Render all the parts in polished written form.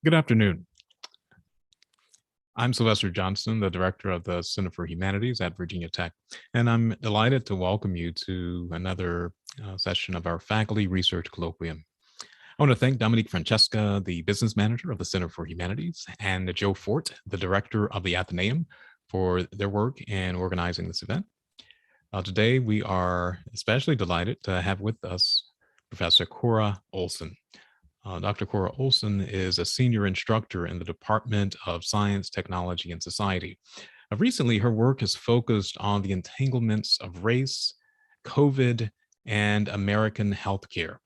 Good afternoon. I'm Sylvester Johnson, the director of the Center for Humanities at Virginia Tech, and I'm delighted to welcome you to another session of our Faculty Research Colloquium. I want to thank Dominique Francesca, the business manager of the Center for Humanities, and Joe Fort, the director of the Athenaeum, for their work in organizing this event. Today, we are especially delighted to have with us Professor Cora Olson. Dr. Cora Olson is a senior instructor in the Department of Science, Technology, and Society. Recently, her work has focused on the entanglements of race, COVID, and American healthcare.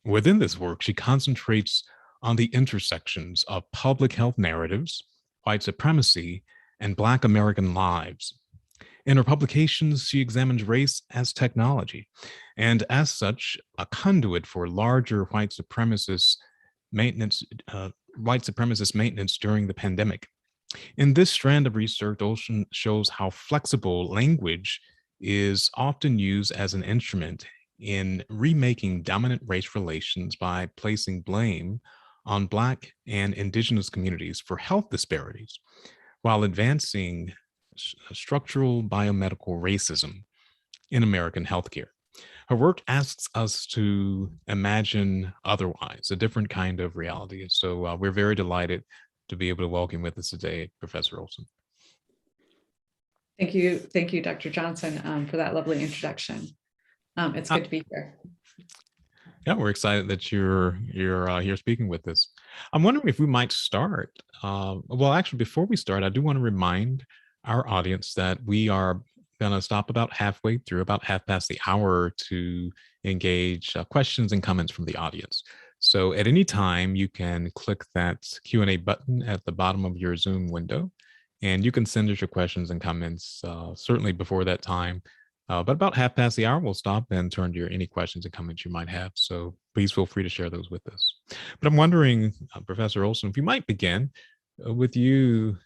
Within this work, she concentrates on the intersections of public health narratives, white supremacy, and Black American lives. In her publications, she examines race as technology, and as such, a conduit for larger white supremacist maintenance during the pandemic. In this strand of research, Olson shows how flexible language is often used as an instrument in remaking dominant race relations by placing blame on Black and Indigenous communities for health disparities, while advancing structural biomedical racism in American healthcare. Her work asks us to imagine otherwise, a different kind of reality. So we're very delighted to be able to welcome with us today, Professor Olson. Thank you, Dr. Johnson, for that lovely introduction. It's good to be here. Yeah, we're excited that you're here speaking with us. I'm wondering if we might start. Well, actually, before we start, I do want to remind our audience that we are going to stop about halfway through, about half past the hour, to engage questions and comments from the audience. So at any time, you can click that Q&A button at the bottom of your Zoom window, and you can send us your questions and comments certainly before that time. But about half past the hour, we'll stop and turn to any questions and comments you might have. So please feel free to share those with us. But I'm wondering, Professor Olson, if you might begin with you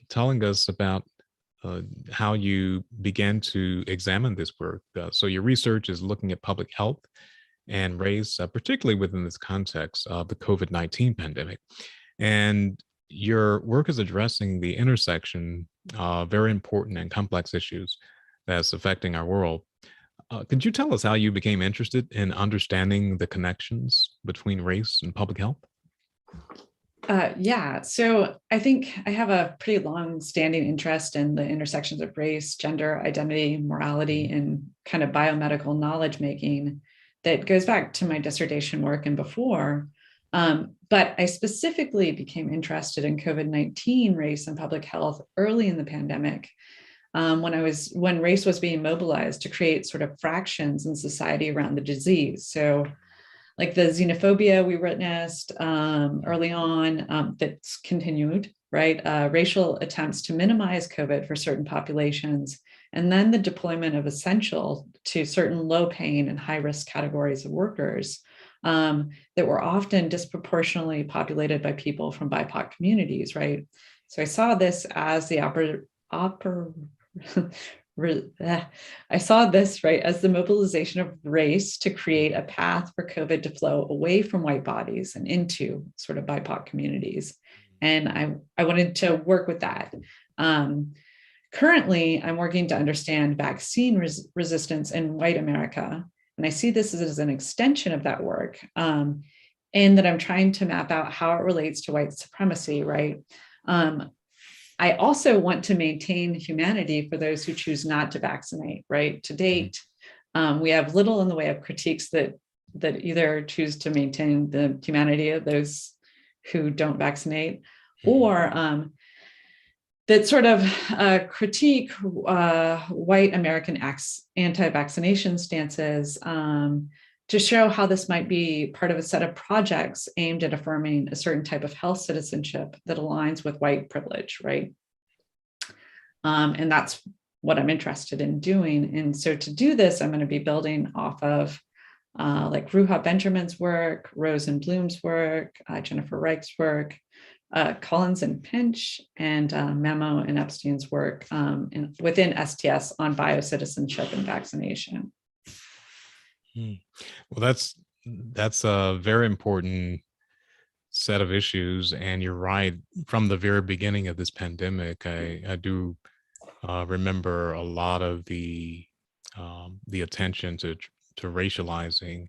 telling us about how you began to examine this work. So your research is looking at public health and race, particularly within this context of the COVID-19 pandemic. And your work is addressing the intersection of very important and complex issues that's affecting our world. Could you tell us how you became interested in understanding the connections between race and public health? Yeah, so I think I have a pretty long-standing interest in the intersections of race, gender, identity, morality, and kind of biomedical knowledge making that goes back to my dissertation work and before. But I specifically became interested in COVID-19 race and public health early in the pandemic, when race was being mobilized to create sort of fractions in society around the disease. So like the xenophobia we witnessed early on that's continued, right? Racial attempts to minimize COVID for certain populations, and then the deployment of essential to certain low paying and high risk categories of workers that were often disproportionately populated by people from BIPOC communities, right? So I saw this as the I saw this, right, as the mobilization of race to create a path for COVID to flow away from white bodies and into sort of BIPOC communities. And I wanted to work with that. Currently, I'm working to understand vaccine resistance in white America. And I see this as an extension of that work, and that I'm trying to map out how it relates to white supremacy, right? I also want to maintain humanity for those who choose not to vaccinate, right? To date, we have little in the way of critiques that either choose to maintain the humanity of those who don't vaccinate, or that sort of critique white American anti-vaccination stances to show how this might be part of a set of projects aimed at affirming a certain type of health citizenship that aligns with white privilege, right? And that's what I'm interested in doing. And so to do this, I'm going to be building off of like Ruha Benjamin's work, Rose and Bloom's work, Jennifer Reich's work, Collins and Pinch, and Memo and Epstein's work within STS on biocitizenship and vaccination. Well, that's a very important set of issues. And you're right. From the very beginning of this pandemic, I do remember a lot of the attention to racializing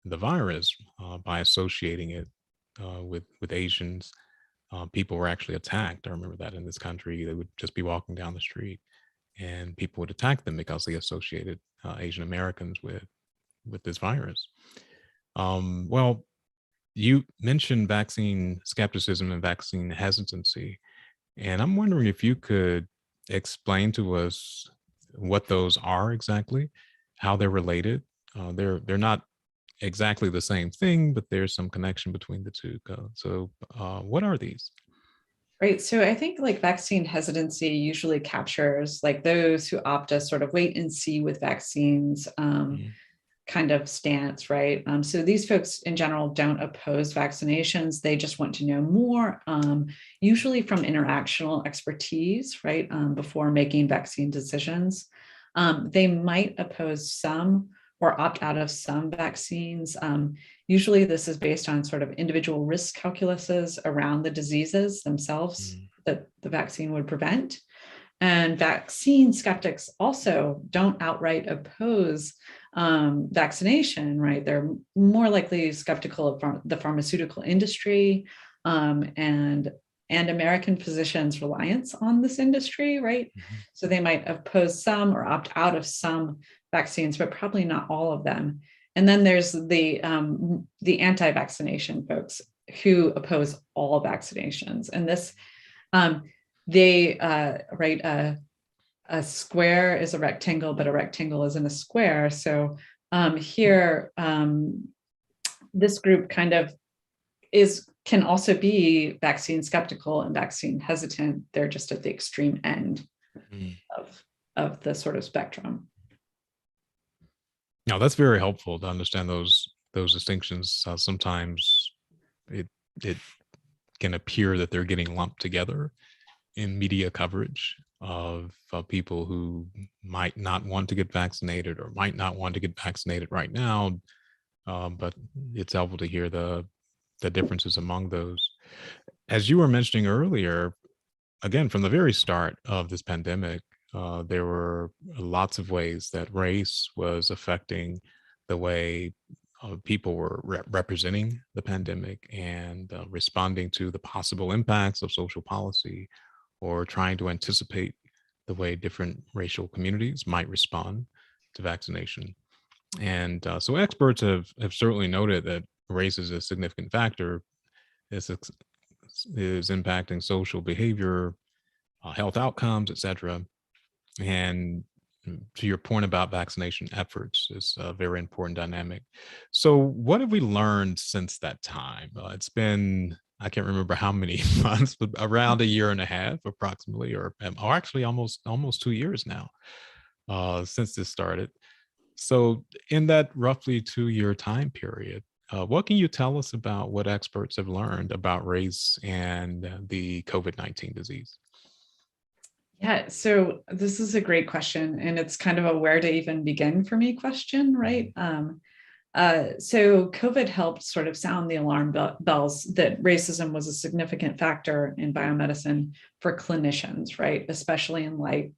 the virus by associating it with Asians. People were actually attacked. I remember that in this country. They would just be walking down the street, and people would attack them because they associated Asian Americans with this virus. Well, you mentioned vaccine skepticism and vaccine hesitancy, and I'm wondering if you could explain to us what those are exactly, how they're related. They're not exactly the same thing, but there's some connection between the two. What are these? Right. So I think like vaccine hesitancy usually captures like those who opt to sort of wait and see with vaccines Mhm. kind of stance, right? So these folks in general don't oppose vaccinations. They just want to know more, usually from interactional expertise, right? Before making vaccine decisions. They might oppose some or opt out of some vaccines. Usually this is based on sort of individual risk calculuses around the diseases themselves Mm, that the vaccine would prevent. And vaccine skeptics also don't outright oppose vaccination, right? They're more likely skeptical of the pharmaceutical industry and American physicians' reliance on this industry, right? mhm, So they might oppose some or opt out of some vaccines, but probably not all of them. And then there's the anti-vaccination folks who oppose all vaccinations, and this um, they right a square is a rectangle, but a rectangle isn't a square. So here, this group kind of can also be vaccine skeptical and vaccine hesitant. They're just at the extreme end mm. of of the sort of spectrum. Now that's very helpful to understand those distinctions. Sometimes it it can appear that they're getting lumped together in media coverage of people who might not want to get vaccinated or might not want to get vaccinated right now. But it's helpful to hear the differences among those. As you were mentioning earlier, again, from the very start of this pandemic, there were lots of ways that race was affecting the way people were representing the pandemic and responding to the possible impacts of social policy or trying to anticipate the way different racial communities might respond to vaccination. And so experts have certainly noted that race is a significant factor, is, is impacting social behavior, health outcomes, etc. And to your point about vaccination efforts is a very important dynamic. So, what have we learned since that time? It's been, I can't remember how many months, but around a year and a half, approximately, or actually almost 2 years now since this started. So, in that roughly 2 year time period, what can you tell us about what experts have learned about race and the COVID-19 disease? Yeah, so this is a great question, and it's kind of a where to even begin for me question, right? Mhm, So COVID helped sort of sound the alarm bells that racism was a significant factor in biomedicine for clinicians, right? Especially in light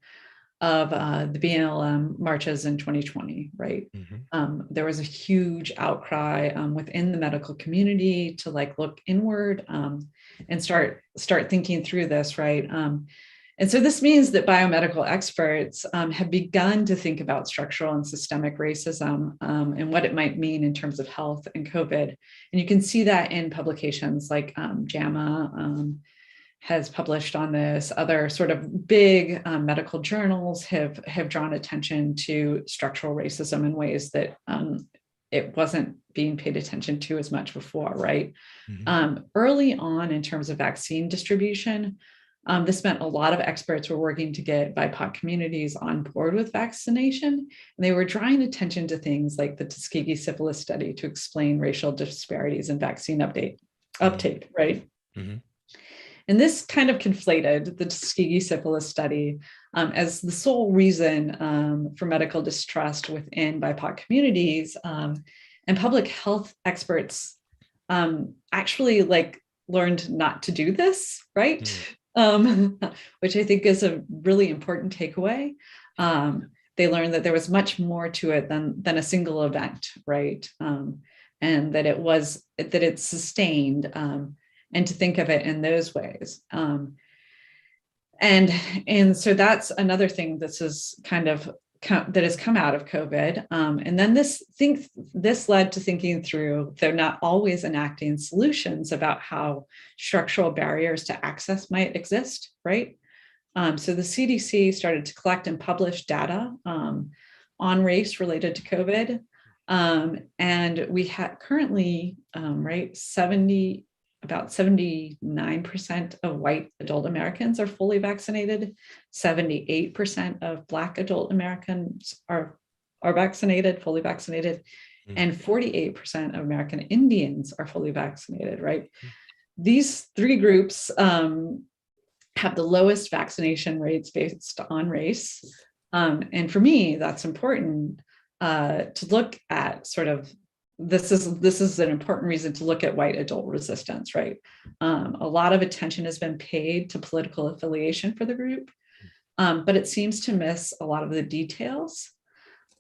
of the BLM marches in 2020, right? mhm, There was a huge outcry within the medical community to like look inward and start thinking through this, right? And so this means that biomedical experts have begun to think about structural and systemic racism and what it might mean in terms of health and COVID. And you can see that in publications like JAMA has published on this. Other sort of big medical journals have drawn attention to structural racism in ways that it wasn't being paid attention to as much before, right? mhm. Early on, in terms of vaccine distribution, this meant a lot of experts were working to get BIPOC communities on board with vaccination. And they were drawing attention to things like the Tuskegee syphilis study to explain racial disparities in vaccine Mhm, uptake, right? mhm, And this kind of conflated the Tuskegee syphilis study as the sole reason for medical distrust within BIPOC communities. And public health experts actually like learned not to do this, right? Mm. Which I think is a really important takeaway. They learned that there was much more to it than a single event, right? And that it's sustained, and to think of it in those ways. And so that's another thing that has come out of COVID. And then this led to thinking through, they're not always enacting solutions about how structural barriers to access might exist, right? So the CDC started to collect and publish data on race related to COVID. And we have currently, right, about 79% of white adult Americans are fully vaccinated. 78% of Black adult Americans are vaccinated, fully vaccinated, and 48% of American Indians are fully vaccinated, right? These three groups have the lowest vaccination rates based on race. And for me, that's important to look at sort of, this is an important reason to look at white adult resistance, right? A lot of attention has been paid to political affiliation for the group, but it seems to miss a lot of the details.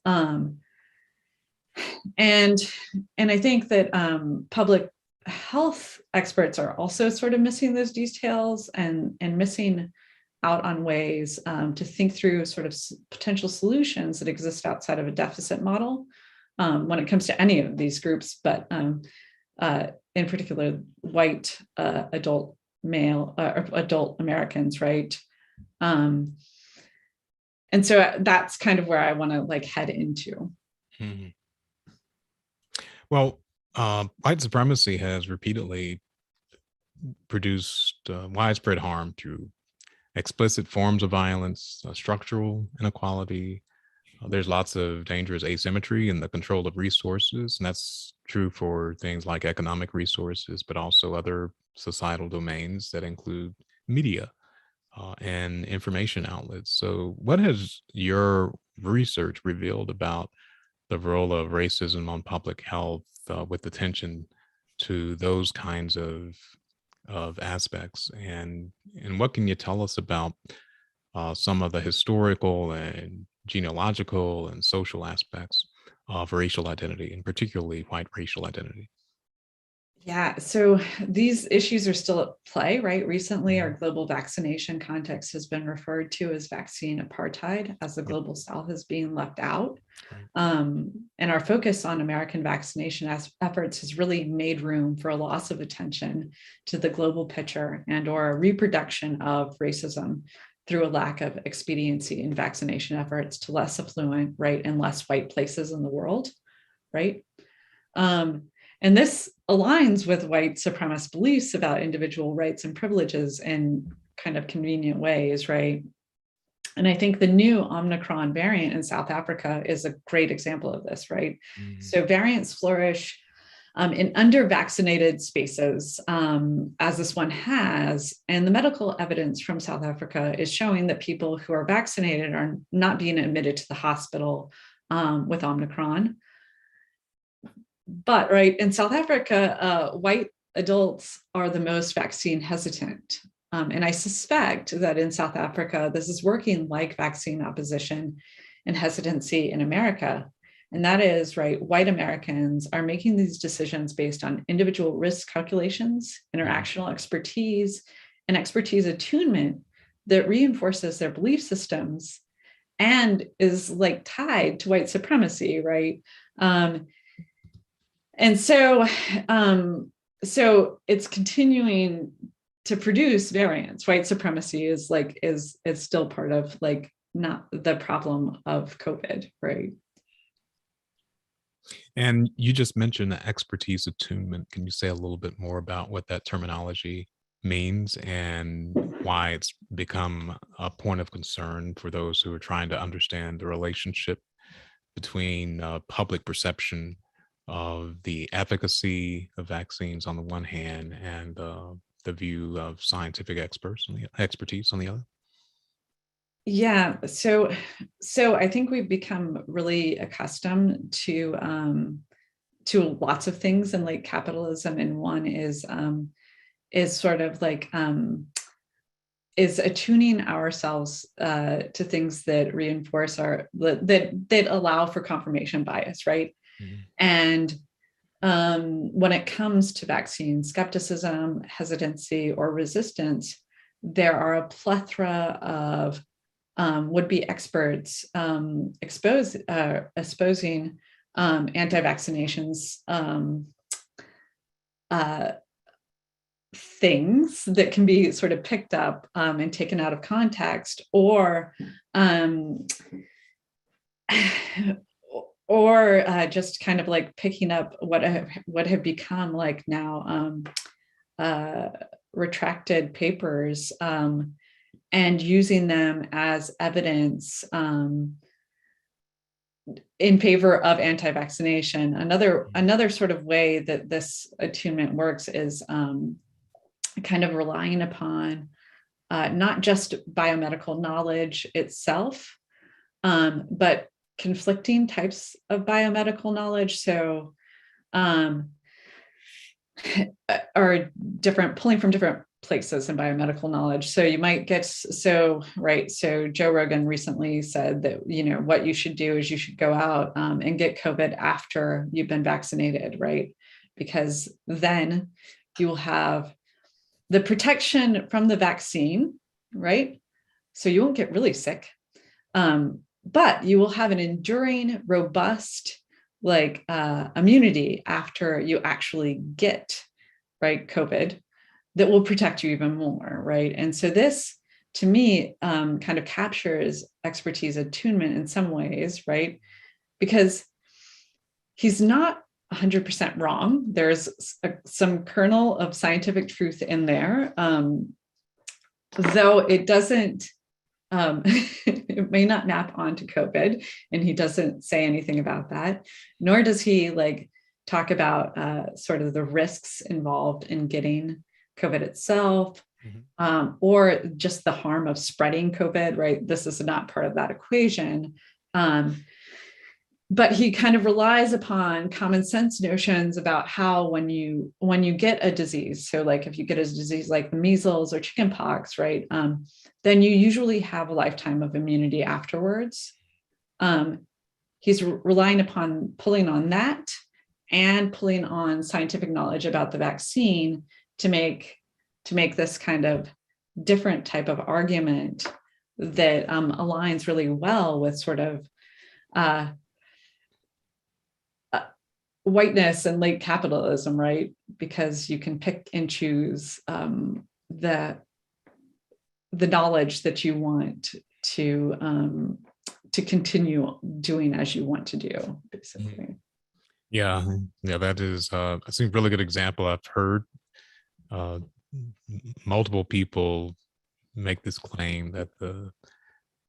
And I think that public health experts are also sort of missing those details and missing out on ways to think through sort of potential solutions that exist outside of a deficit model when it comes to any of these groups, but in particular, white adult male or adult Americans, right? And so that's kind of where I want to like head into. Mm-hmm. Well, white supremacy has repeatedly produced widespread harm through explicit forms of violence, structural inequality. There's lots of dangerous asymmetry in the control of resources, and that's true for things like economic resources, but also other societal domains that include media and information outlets. So, what has your research revealed about the role of racism on public health with attention to those kinds of aspects, and what can you tell us about some of the historical and genealogical and social aspects of racial identity, and particularly white racial identity? Yeah, so these issues are still at play, right? Recently, our Mhm. global vaccination context has been referred to as vaccine apartheid, as the Yep. global South is being left out. Right. And our focus on American vaccination efforts has really made room for a loss of attention to the global picture and or a reproduction of racism through a lack of expediency in vaccination efforts to less affluent, right, and less white places in the world, right? And this aligns with white supremacist beliefs about individual rights and privileges in kind of convenient ways, right? And I think the new Omicron variant in South Africa is a great example of this, right? Mhm. So variants flourish in under-vaccinated spaces, as this one has. And the medical evidence from South Africa is showing that people who are vaccinated are not being admitted to the hospital with Omicron. But right in South Africa, white adults are the most vaccine hesitant. And I suspect that in South Africa, this is working like vaccine opposition and hesitancy in America. And that is, right, white Americans are making these decisions based on individual risk calculations, interactional expertise, and expertise attunement that reinforces their belief systems and is like tied to white supremacy, right? And so, so it's continuing to produce variants. White supremacy is still part of like not the problem of COVID, right? And you just mentioned the expertise attunement. Can you say a little bit more about what that terminology means and why it's become a point of concern for those who are trying to understand the relationship between public perception of the efficacy of vaccines on the one hand and the view of scientific experts on the expertise on the other? Yeah, so I think we've become really accustomed to lots of things in like capitalism, and one is is sort of like is attuning ourselves to things that reinforce that allow for confirmation bias, right? Mhm. And when it comes to vaccine skepticism, hesitancy, or resistance, there are a plethora of would-be experts exposing anti-vaccinations things that can be sort of picked up and taken out of context, um, or just kind of like picking up what have become like now retracted papers and using them as evidence in favor of anti-vaccination. Another sort of way that this attunement works is kind of relying upon not just biomedical knowledge itself, but conflicting types of biomedical knowledge. So, or pulling from different places in biomedical knowledge. So you might get, so Joe Rogan recently said that, what you should do is you should go out and get COVID after you've been vaccinated, right? Because then you will have the protection from the vaccine, right? So you won't get really sick, but you will have an enduring, robust, immunity after you actually get, right, COVID, that will protect you even more, right? And so this, to me, kind of captures expertise attunement in some ways, right? Because he's not 100% wrong. There's some kernel of scientific truth in there, though it doesn't, it may not map onto COVID, and he doesn't say anything about that, nor does he talk about sort of the risks involved in getting COVID itself, or just the harm of spreading COVID, right? This is not part of that equation. But he kind of relies upon common sense notions about how when you get a disease, so if you get a disease like the measles or chickenpox, right, then you usually have a lifetime of immunity afterwards. He's relying upon pulling on that and pulling on scientific knowledge about the vaccine to make this kind of different type of argument that aligns really well with sort of whiteness and late capitalism, right? Because you can pick and choose the knowledge that you want to continue doing as you want to do, basically. Yeah, that is that's a really good example. I've heard multiple people make this claim that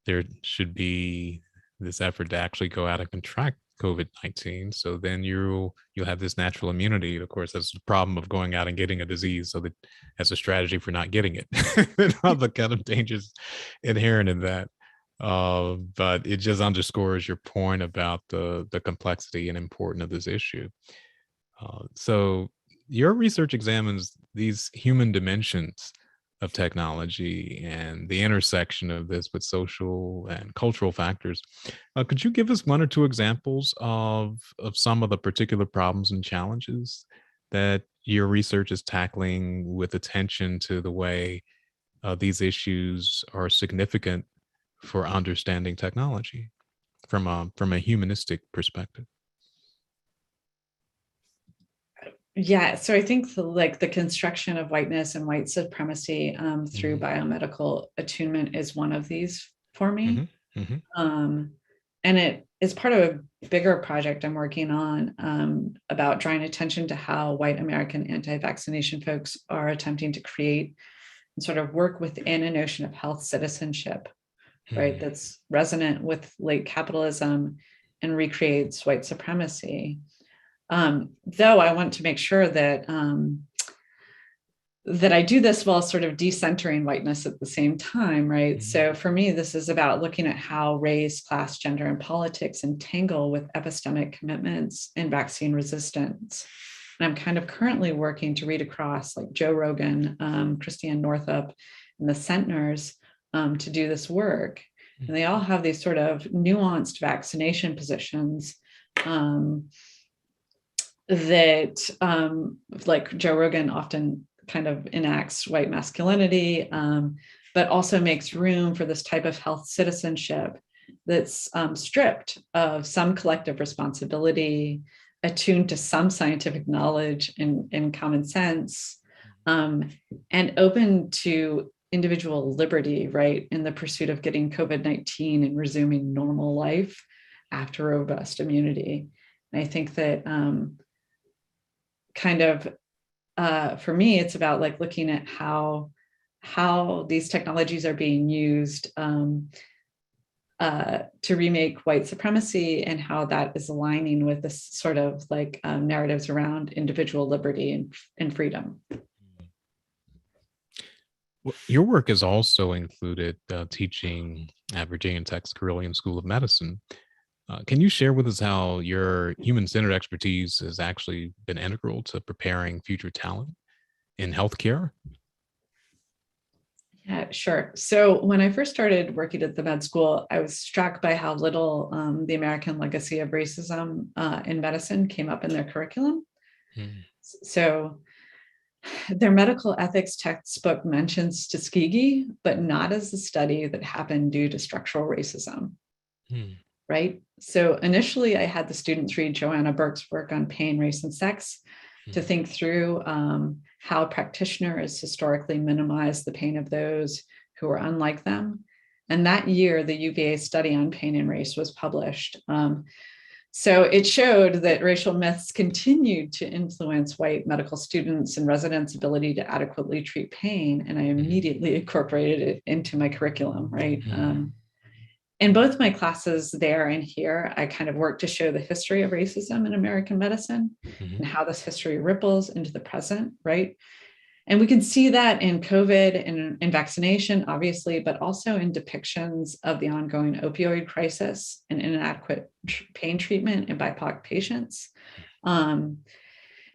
there should be this effort to actually go out and contract COVID-19. So then you'll have this natural immunity. Of course, that's the problem of going out and getting a disease. So that as a strategy for not getting it, all the kind of dangers inherent in that. But it just underscores your point about the complexity and importance of this issue. So your research examines these human dimensions of technology and the intersection of this with social and cultural factors. Could you give us one or two examples of some of the particular problems and challenges that your research is tackling with attention to the way these issues are significant for understanding technology from a humanistic perspective? Yeah, so I think the construction of whiteness and white supremacy through biomedical attunement is one of these for me. And it is part of a bigger project I'm working on about drawing attention to how white American anti-vaccination folks are attempting to create and sort of work within a notion of health citizenship, right? That's resonant with late capitalism and recreates white supremacy. Though I want to make sure that that I do this while sort of decentering whiteness at the same time, right? So for me, this is about looking at how race, class, gender, and politics entangle with epistemic commitments and vaccine resistance. And I'm kind of currently working to read across like Joe Rogan, Christiane Northrup, and the Centners to do this work. And they all have these sort of nuanced vaccination positions that, like Joe Rogan often kind of enacts white masculinity, but also makes room for this type of health citizenship that's stripped of some collective responsibility, attuned to some scientific knowledge and common sense, and open to individual liberty, right, in the pursuit of getting COVID-19 and resuming normal life after robust immunity. And I think that kind of for me, it's about like looking at how these technologies are being used to remake white supremacy, and how that is aligning with this sort of like narratives around individual liberty and freedom. Well, your work has also included teaching at Virginia Tech's Carilion School of Medicine. Can you share with us how your human-centered expertise has actually been integral to preparing future talent in healthcare? Yeah, sure. So when I first started working at the med school, I was struck by how little the American legacy of racism in medicine came up in their curriculum. So their medical ethics textbook mentions Tuskegee, but not as a study that happened due to structural racism. Right? So initially, I had the students read Joanna Burke's work on pain, race, and sex to think through how practitioners historically minimized the pain of those who were unlike them. And that year, the UVA study on pain and race was published. So it showed that racial myths continued to influence white medical students and residents' ability to adequately treat pain. And I immediately incorporated it into my curriculum, right? In both my classes there and here, I kind of work to show the history of racism in American medicine and how this history ripples into the present, right? And we can see that in COVID and in vaccination, obviously, but also in depictions of the ongoing opioid crisis and inadequate pain treatment in BIPOC patients. It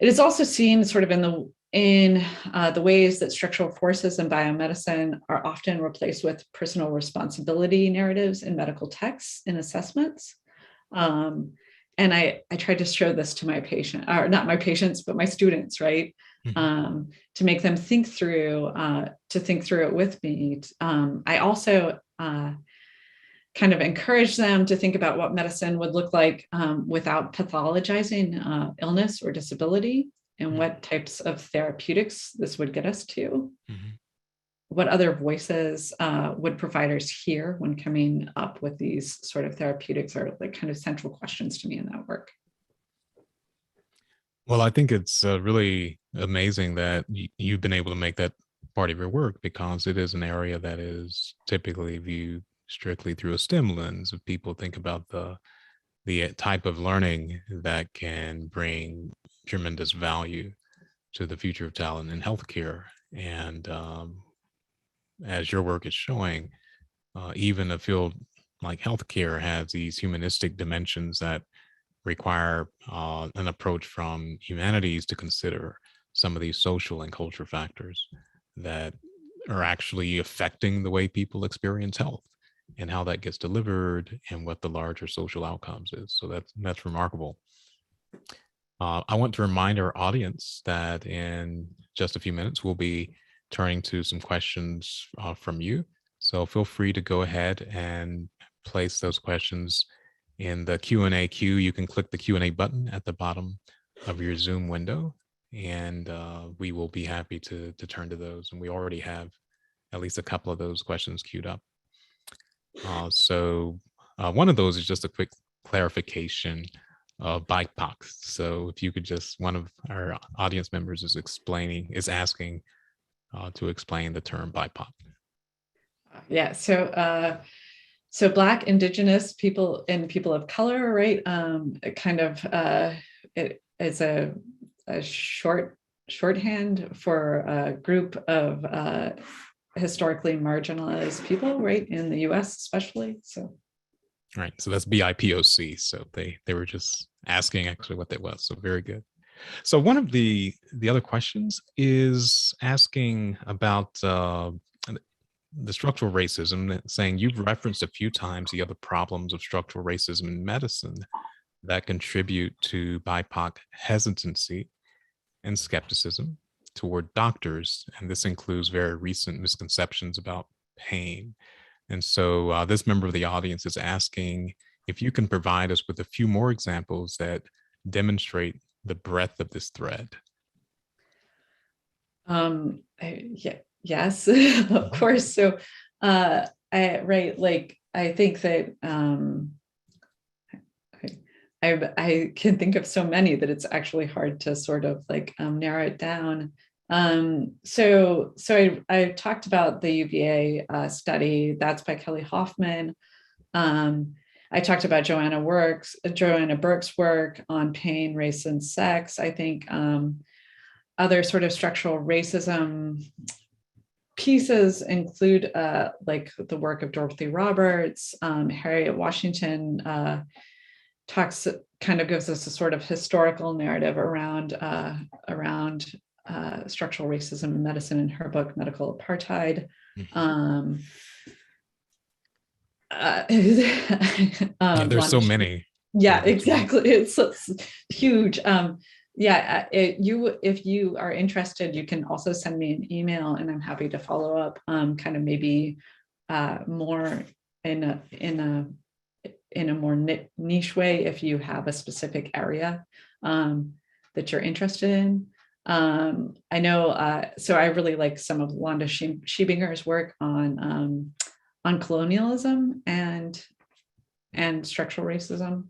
is also seen sort of in the ways that structural forces in biomedicine are often replaced with personal responsibility narratives in medical texts and assessments. And I tried to show this to my patient, or not my patients, but my students, right? To make them think through it with me. I also kind of encourage them to think about what medicine would look like without pathologizing illness or disability, and what types of therapeutics this would get us to. What other voices would providers hear when coming up with these sort of therapeutics, are like kind of central questions to me in that work. Well, I think it's really amazing that you've been able to make that part of your work, because it is an area that is typically viewed strictly through a STEM lens. If people think about the type of learning that can bring tremendous value to the future of talent in healthcare. And as your work is showing, even a field like healthcare has these humanistic dimensions that require an approach from humanities to consider some of these social and culture factors that are actually affecting the way people experience health, and how that gets delivered, and what the larger social outcomes is. So that's remarkable. I want to remind our audience that in just a few minutes, we'll be turning to some questions from you. So feel free to go ahead and place those questions in the Q&A queue. You can click the Q&A button at the bottom of your Zoom window, and we will be happy to turn to those. And we already have at least a couple of those questions queued up. So one of those is just a quick clarification of BIPOC. So if you could just, one of our audience members is asking to explain the term BIPOC. Yeah, so Black, Indigenous people, and people of color, right? It kind of it is a shorthand for a group of historically marginalized people, right, in the U.S. especially. So, right. So that's BIPOC. So they were just asking actually what that was. So very good. So one of the other questions is asking about the structural racism, saying you've referenced a few times the other problems of structural racism in medicine that contribute to BIPOC hesitancy and skepticism toward doctors, and this includes very recent misconceptions about pain. And so this member of the audience is asking if you can provide us with a few more examples that demonstrate the breadth of this thread. Yes, of course. So, I think that I can think of so many that it's actually hard to sort of narrow it down. I talked about the UVA study that's by Kelly Hoffman. I talked about Joanna Burke's work on pain, race, and sex. I think other sort of structural racism pieces include the work of Dorothy Roberts. Harriet Washington gives us a sort of historical narrative around structural racism in medicine in her book Medical Apartheid. There's so many. Yeah, exactly. It's huge. If you are interested, you can also send me an email, and I'm happy to follow up. Maybe more in a more niche way if you have a specific area that you're interested in. I know. So I really like some of Wanda Schiebinger's work on colonialism and structural racism.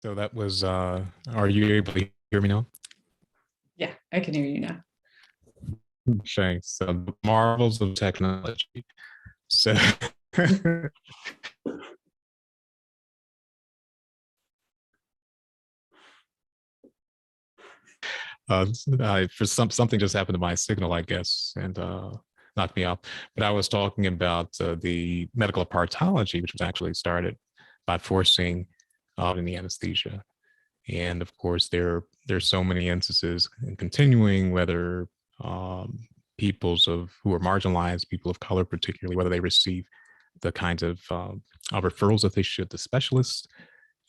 So that was, are you able to hear me now? Yeah, I can hear you now. Okay, so the marvels of technology. So for something just happened to my signal, I guess, and knocked me out. But I was talking about the medical apartheid, which was actually started by forcing in the anesthesia. And of course, there's so many instances and continuing, whether peoples who are marginalized, people of color particularly, whether they receive the kinds of referrals that they should to specialists,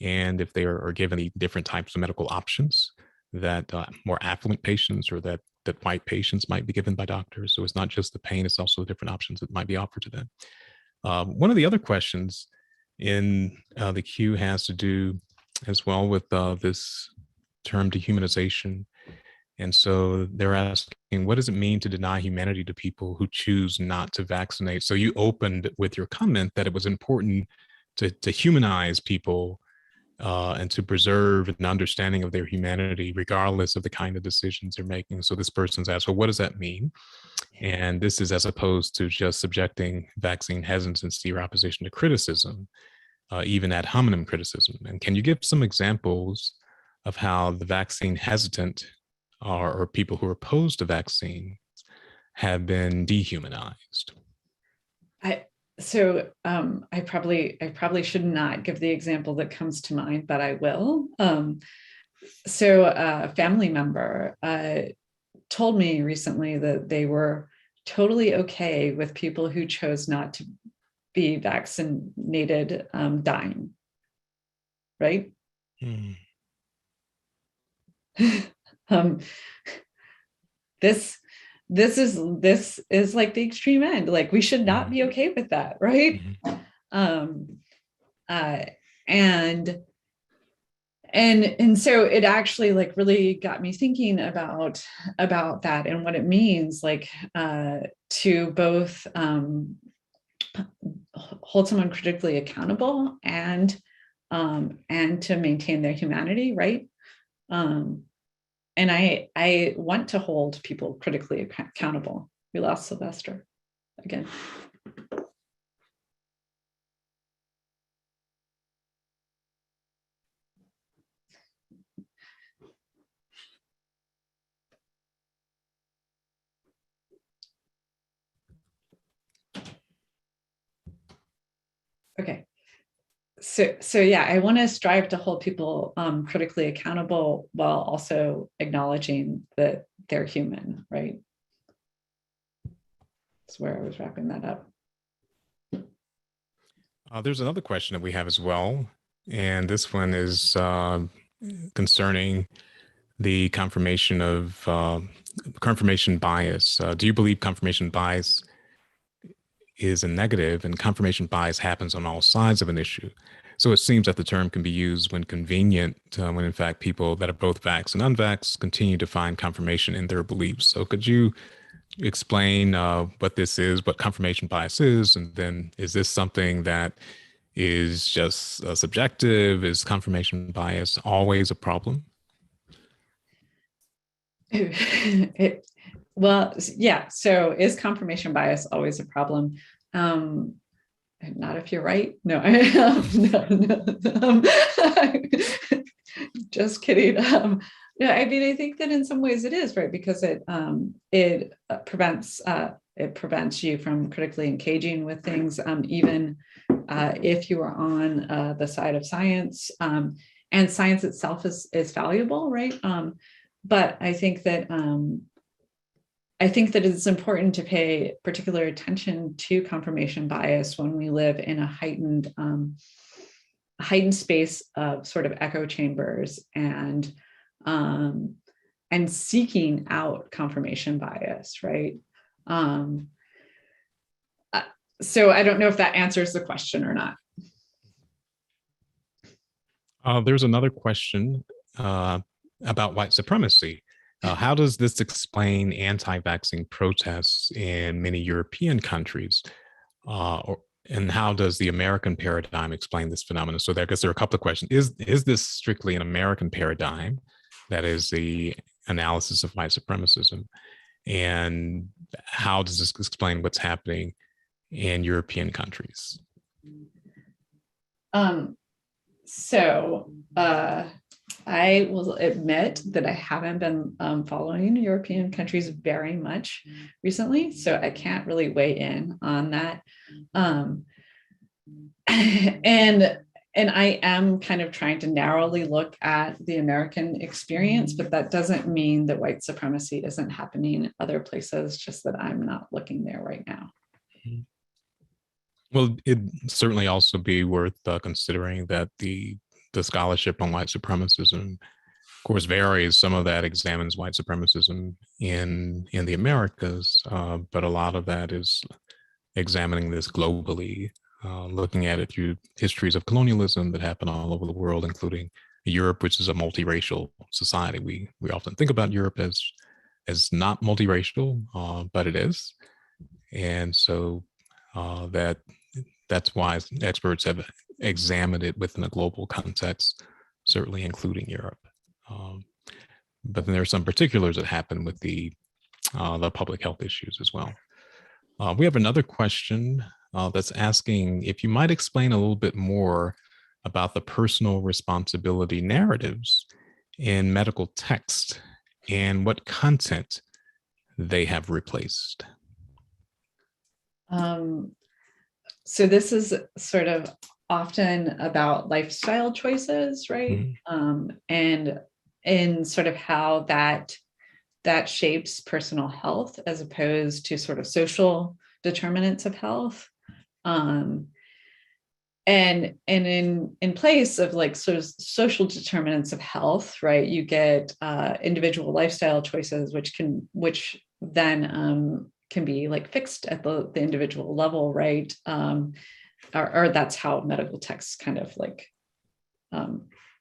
and if they are given the different types of medical options that more affluent patients or that white patients might be given by doctors. So it's not just the pain, it's also different options that might be offered to them. One of the other questions in the queue has to do as well with this term dehumanization. And so they're asking, what does it mean to deny humanity to people who choose not to vaccinate? So you opened with your comment that it was important to humanize people and to preserve an understanding of their humanity, regardless of the kind of decisions they're making. So this person's asked, well, what does that mean? And this is as opposed to just subjecting vaccine hesitancy or opposition to criticism, even ad hominem criticism. And can you give some examples of how the vaccine hesitant or people who are opposed to vaccine have been dehumanized? I probably should not give the example that comes to mind, but I will. So a family member told me recently that they were totally okay with people who chose not to be vaccinated dying, right? This is like the extreme end. Like, we should not be okay with that, right? And and so it actually like really got me thinking about that and what it means, like to both hold someone critically accountable and to maintain their humanity, right? And I want to hold people critically accountable. We lost Sylvester again. Okay. So yeah, I want to strive to hold people critically accountable while also acknowledging that they're human, right? That's where I was wrapping that up. There's another question that we have as well, and this one is concerning the confirmation bias. Do you believe confirmation bias is a negative, and confirmation bias happens on all sides of an issue? So it seems that the term can be used when convenient, when in fact people that are both vax and unvax continue to find confirmation in their beliefs. So could you explain what this is, what confirmation bias is, and then is this something that is just subjective? Is confirmation bias always a problem? Well, yeah. So is confirmation bias always a problem? Not if you're right. No, just kidding. Yeah, I mean, I think that in some ways it is, right, because it prevents you from critically engaging with things, even if you are on the side of science, and science itself is valuable, right? But I think that it's important to pay particular attention to confirmation bias when we live in a heightened space of sort of echo chambers and seeking out confirmation bias, right? So I don't know if that answers the question or not. There's another question about white supremacy. How does this explain anti-vaccine protests in many European countries? And how does the American paradigm explain this phenomenon? So I guess there are a couple of questions. Is this strictly an American paradigm? That is the analysis of white supremacism. And how does this explain what's happening in European countries? I will admit that I haven't been following European countries very much recently, so I can't really weigh in on that. And I am kind of trying to narrowly look at the American experience, but that doesn't mean that white supremacy isn't happening in other places, just that I'm not looking there right now. Well, it'd certainly also be worth considering that the scholarship on white supremacism, of course, varies. Some of that examines white supremacism in the Americas, but a lot of that is examining this globally, looking at it through histories of colonialism that happen all over the world, including Europe, which is a multiracial society. We often think about Europe as not multiracial, but it is, and so that's why experts have examined it within a global context, certainly including Europe. But then there are some particulars that happen with the public health issues as well. We have another question that's asking if you might explain a little bit more about the personal responsibility narratives in medical text and what content they have replaced. So this is sort of often about lifestyle choices, right? And sort of how that shapes personal health as opposed to sort of social determinants of health. And in place of like sort of social determinants of health, right, you get individual lifestyle choices, which then can be like fixed at the individual level, right? Or that's how medical texts kind of like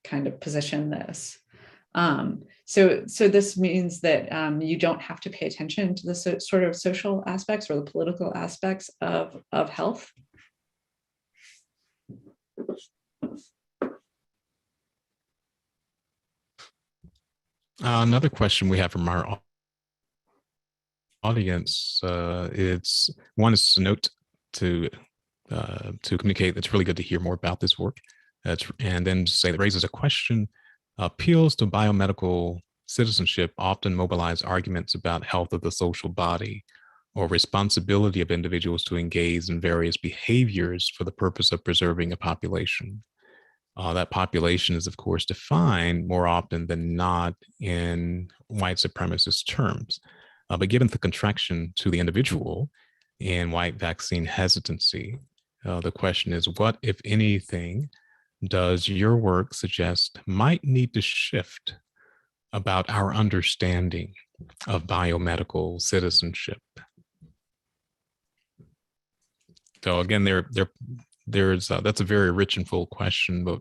kind of position this. So this means that you don't have to pay attention to the sort of social aspects or the political aspects of health. Another question we have from our audience, it's one is to note to communicate. It's really good to hear more about this work. And then to say that raises a question. Appeals to biomedical citizenship often mobilize arguments about health of the social body or responsibility of individuals to engage in various behaviors for the purpose of preserving a population. That population is, of course, defined more often than not in white supremacist terms. But given the contraction to the individual in white vaccine hesitancy, the question is, what, if anything, does your work suggest might need to shift about our understanding of biomedical citizenship? So again, there's that's a very rich and full question, but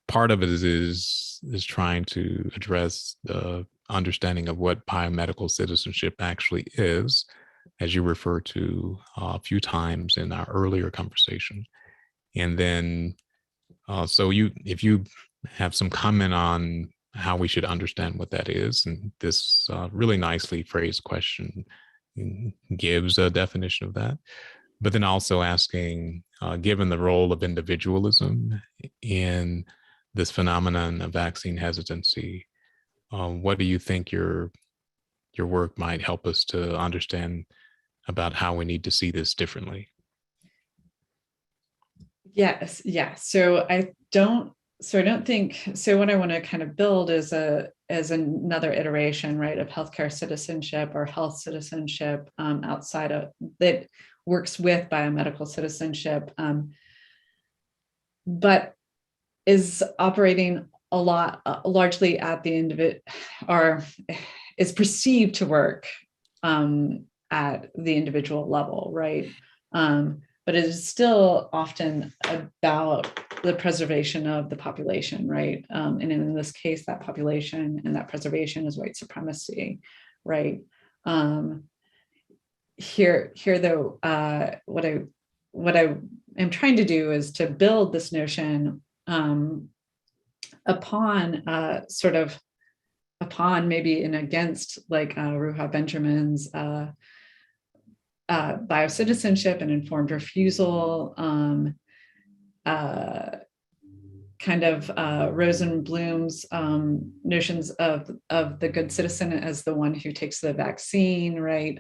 part of it is trying to address the understanding of what biomedical citizenship actually is, as you refer to a few times in our earlier conversation. And then, so if you have some comment on how we should understand what that is, and this really nicely phrased question gives a definition of that, but then also asking, given the role of individualism in this phenomenon of vaccine hesitancy, what do you think your work might help us to understand about how we need to see this differently? Yes, yeah. So I don't think so. What I want to kind of build is another iteration, right, of healthcare citizenship or health citizenship outside of that works with biomedical citizenship, but is operating a lot largely at the individual, or is perceived to work at the individual level, right? But it is still often about the preservation of the population, right? And in this case, that population and that preservation is white supremacy, right? Here though, what I am trying to do is to build this notion upon maybe and against like Ruha Benjamin's biocitizenship and informed refusal, Rosenblum's notions of the good citizen as the one who takes the vaccine, right?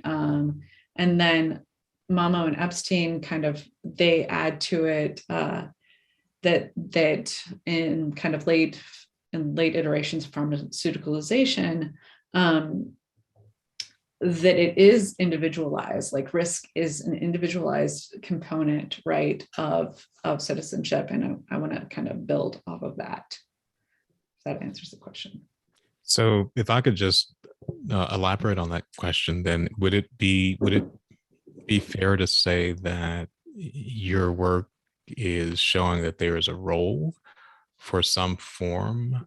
And then Mamo and Epstein they add to it that in kind of late iterations of pharmaceuticalization, that it is individualized, like risk is an individualized component, right, of citizenship. And I want to kind of build off of that. If that answers the question. So if I could just elaborate on that question, then would it be fair to say that your work is showing that there is a role for some form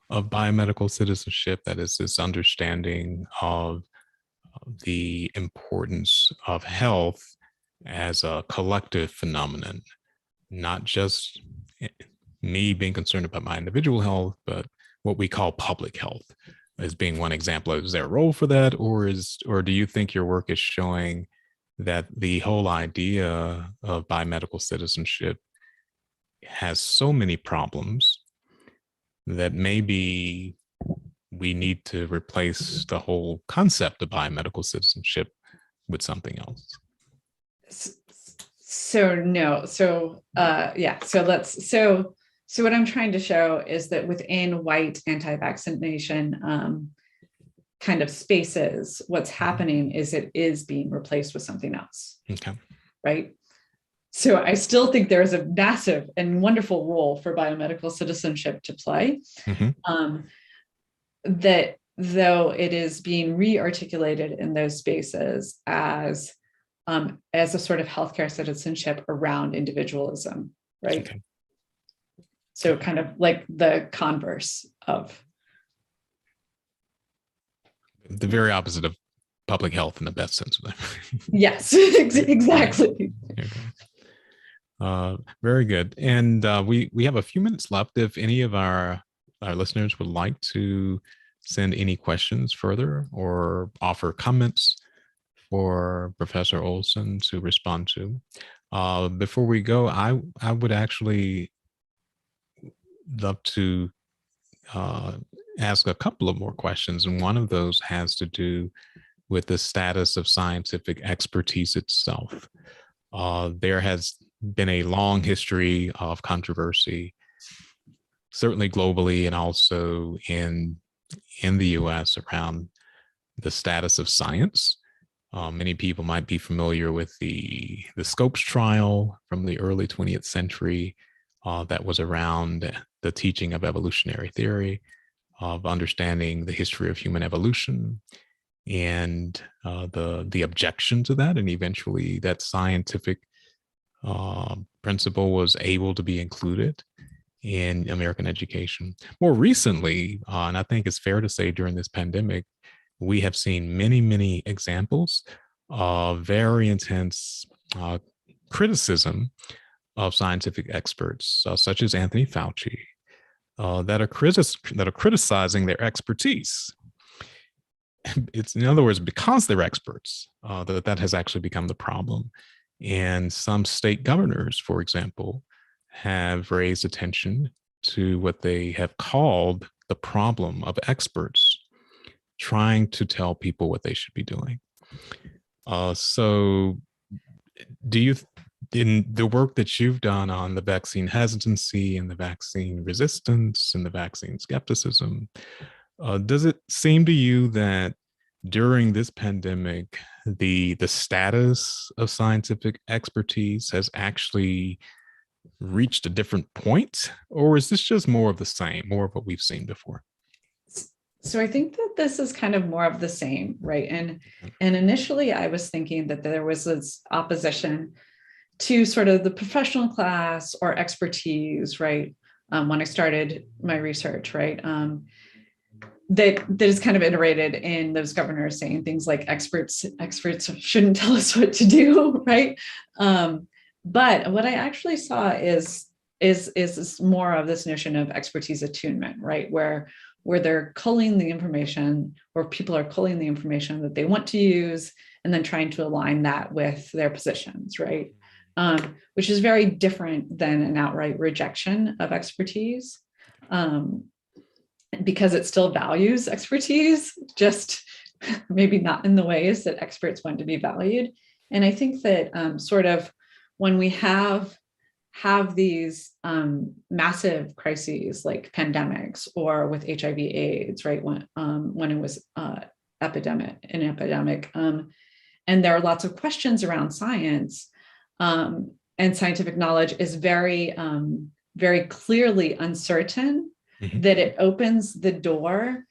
of biomedical citizenship, that is this understanding of the importance of health as a collective phenomenon, not just me being concerned about my individual health, but what we call public health as being one example? Is there a role for that, or do you think your work is showing that the whole idea of biomedical citizenship has so many problems that maybe we need to replace the whole concept of biomedical citizenship with something else? So no. So So what I'm trying to show is that within white anti-vaccination kind of spaces, what's happening is it is being replaced with something else. Okay. Right. So I still think there is a massive and wonderful role for biomedical citizenship to play. Mm-hmm. That though it is being re-articulated in those spaces as a sort of healthcare citizenship around individualism, right? Okay. So kind of like the converse of. The very opposite of public health in the best sense of that. Yes, exactly. Very good. And we have a few minutes left. If any of our listeners would like to send any questions further or offer comments for Professor Olson to respond to, before we go, I would actually love to ask a couple of more questions. And one of those has to do with the status of scientific expertise itself. There has been a long history of controversy, certainly globally and also in the US, around the status of science. Many people might be familiar with the Scopes trial from the early 20th century that was around the teaching of evolutionary theory, of understanding the history of human evolution, and the objection to that, and eventually that scientific principle was able to be included in American education. More recently, and I think it's fair to say during this pandemic, we have seen many, many examples of very intense criticism of scientific experts, such as Anthony Fauci, that are criticizing their expertise. It's, in other words, because they're experts, that has actually become the problem. And some state governors, for example, have raised attention to what they have called the problem of experts trying to tell people what they should be doing. So do you, in the work that you've done on the vaccine hesitancy and the vaccine resistance and the vaccine skepticism, does it seem to you that during this pandemic, the status of scientific expertise has actually reached a different point, or is this just more of the same, more of what we've seen before? So I think that this is kind of more of the same, right? And initially I was thinking that there was this opposition to sort of the professional class or expertise, right? When I started my research, right? That is kind of iterated in those governors saying things like experts shouldn't tell us what to do, right? But what I actually saw is more of this notion of expertise attunement, right? Where they're culling the information, or people are culling the information that they want to use, and then trying to align that with their positions, right? Which is very different than an outright rejection of expertise, because it still values expertise, just maybe not in the ways that experts want to be valued. And I think that sort of when we have these massive crises like pandemics, or with HIV/AIDS, right? When it was an epidemic, and there are lots of questions around science, and scientific knowledge is very, very clearly uncertain, that it opens the door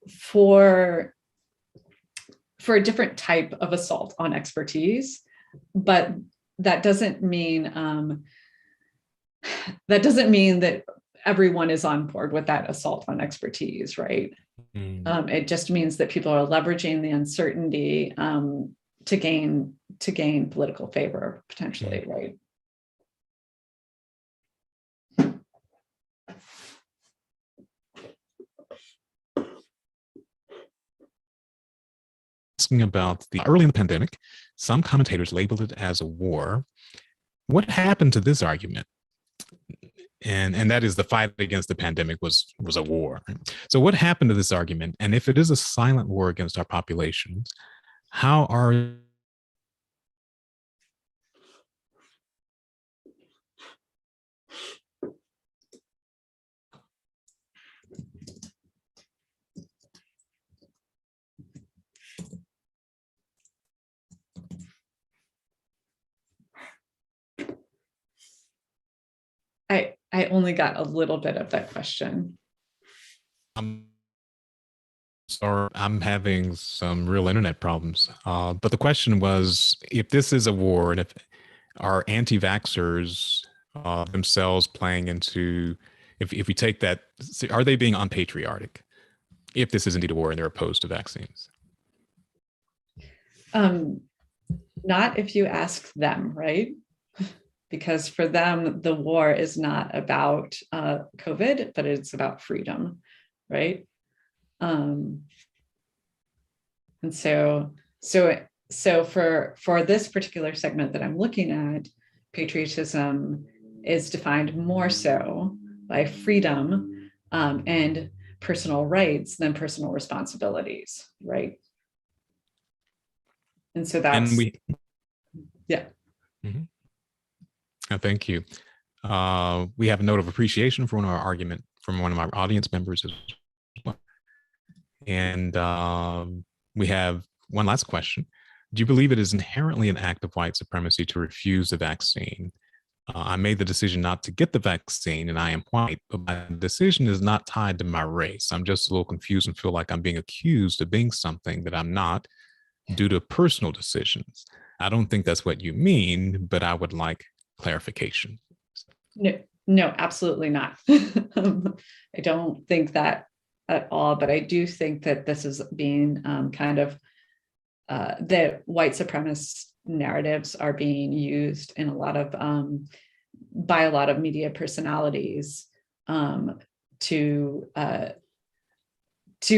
for a different type of assault on expertise. But that doesn't mean that everyone is on board with that assault on expertise, right? It just means that people are leveraging the uncertainty to gain political favor, potentially, right? Asking about the early in the pandemic, some commentators labeled it as a war. What happened to this argument? And that is, the fight against the pandemic was a war. So what happened to this argument? And if it is a silent war against our populations, how are I only got a little bit of that question. Sorry, I'm having some real internet problems. But the question was, if this is a war, and if are anti-vaxxers themselves playing into, if we take that, are they being unpatriotic if this is indeed a war and they're opposed to vaccines? Not if you ask them, right? Because for them, the war is not about COVID, but it's about freedom, right? And so for this particular segment that I'm looking at, patriotism is defined more so by freedom and personal rights than personal responsibilities, right? And so And that's, we, yeah. Mhm. Thank you. We have a note of appreciation from one of our audience members as well. And we have one last question. Do you believe it is inherently an act of white supremacy to refuse the vaccine? I made the decision not to get the vaccine and I am white, but my decision is not tied to my race. I'm just a little confused and feel like I'm being accused of being something that I'm not due to personal decisions. I don't think that's what you mean, but I would like clarification. No, absolutely not. I don't think that at all, but I do think that this is being kind of that white supremacist narratives are being used in a lot of by a lot of media personalities to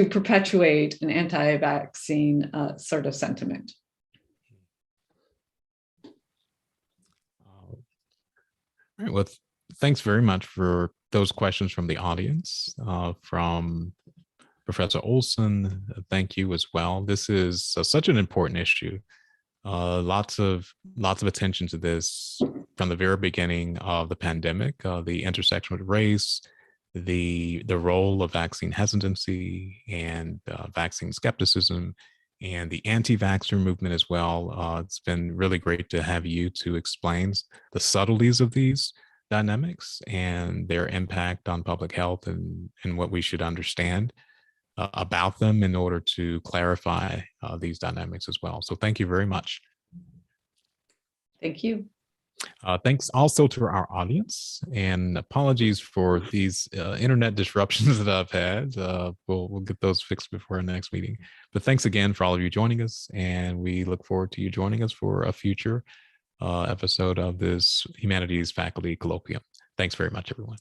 perpetuate an anti-vaccine sort of sentiment. All right. Well, thanks very much for those questions from the audience. From Professor Olson, thank you as well. This is such an important issue. Lots of attention to this from the very beginning of the pandemic. The intersection with race, the role of vaccine hesitancy and vaccine skepticism, and the anti-vaxxer movement as well. It's been really great to have you to explain the subtleties of these dynamics and their impact on public health and what we should understand about them in order to clarify these dynamics as well. So thank you very much. Thank you. Thanks also to our audience, and apologies for these internet disruptions that I've had. We'll get those fixed before our next meeting. But thanks again for all of you joining us, and we look forward to you joining us for a future episode of this Humanities Faculty Colloquium. Thanks very much, everyone.